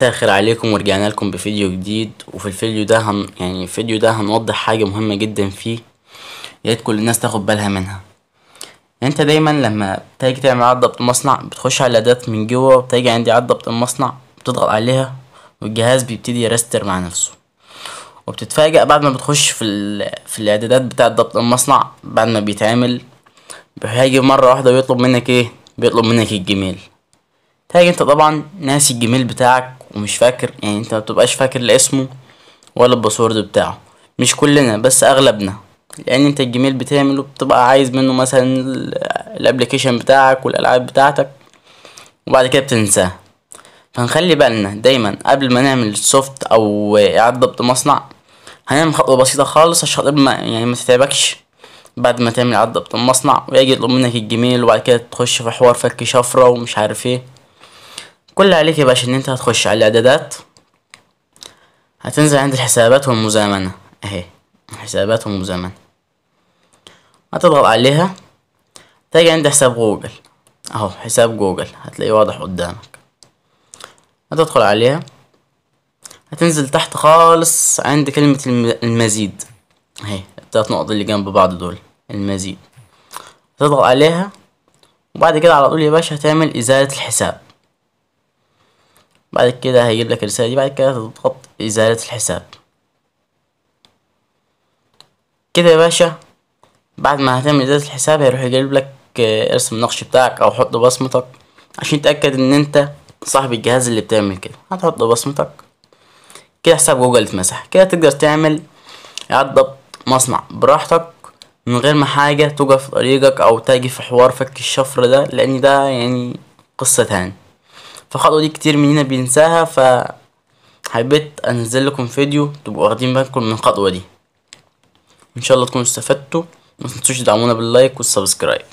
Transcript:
مساء الخير عليكم، ورجعنا لكم بفيديو جديد. وفي الفيديو ده الفيديو ده هنوضح حاجة مهمة جدا فيه، يا ريت كل الناس تاخد بالها منها. انت دايما لما تيجي تعمل عدة ضبط المصنع بتخش على الاعدادات من جوه، وبتيجي عندي عدة ضبط المصنع بتضغط عليها والجهاز بيبتدي يرستر مع نفسه. وبتتفاجأ بعد ما بتخش في الاعدادات بتاعة ضبط المصنع، بعد ما بيتعمل هيجي مرة واحدة ويطلب منك ايه؟ بيطلب منك الجيميل. تاجي انت طبعا ناسي الجيميل بتاعك ومش فاكر، انت مبتبقاش فاكر لا اسمه ولا الباسورد بتاعه. مش كلنا بس اغلبنا، لان انت الجيميل بتعمله بتبقى عايز منه مثلا الابليكيشن بتاعك والالعاب بتاعتك، وبعد كده بتنساه. فنخلي بالنا دايما قبل ما نعمل سوفت او اعادة ضبط مصنع، هنعمل خطوة بسيطة خالص عشان خاطر ما تتعبكش. بعد ما تعمل اعادة ضبط المصنع ويجي يطلب منك الجيميل، وبعد كده تخش في حوار فك شفرة ومش عارف ايه. كل اللي عليك يا باشا ان انت هتخش على الاعدادات، هتنزل عند الحسابات والمزامنة اهي، حسابات والمزامنة هتضغط عليها. تيجي عند حساب جوجل اهو، حساب جوجل هتلاقيه واضح قدامك. هتدخل عليها، هتنزل تحت خالص عند كلمة المزيد اهي، التلات نقط اللي جنب بعض دول المزيد. هتضغط عليها، وبعد كده على طول يا باشا هتعمل ازالة الحساب. بعد كده هيجيب لك الرسالة دي، بعد كده تضغط ازالة الحساب كده يا باشا. بعد ما هتعمل ازالة الحساب هيروح يجيب لك ارسم النقش بتاعك او حط بصمتك عشان تأكد ان انت صاحب الجهاز اللي بتعمل كده. هتحط بصمتك كده، حساب جوجل اتمسح كده. تقدر تعمل اعادة ضبط مصنع براحتك من غير ما حاجة توقف في طريقك او تجي في حوار فك الشفرة ده، لان ده قصة تاني. فالخطوة دي كتير مننا بينساها، فحبيت انزل لكم فيديو تبقوا واخدين بالكم من الخطوة دي. ان شاء الله تكونوا استفدتوا. متنسوش تدعمونا باللايك والسبسكرايب.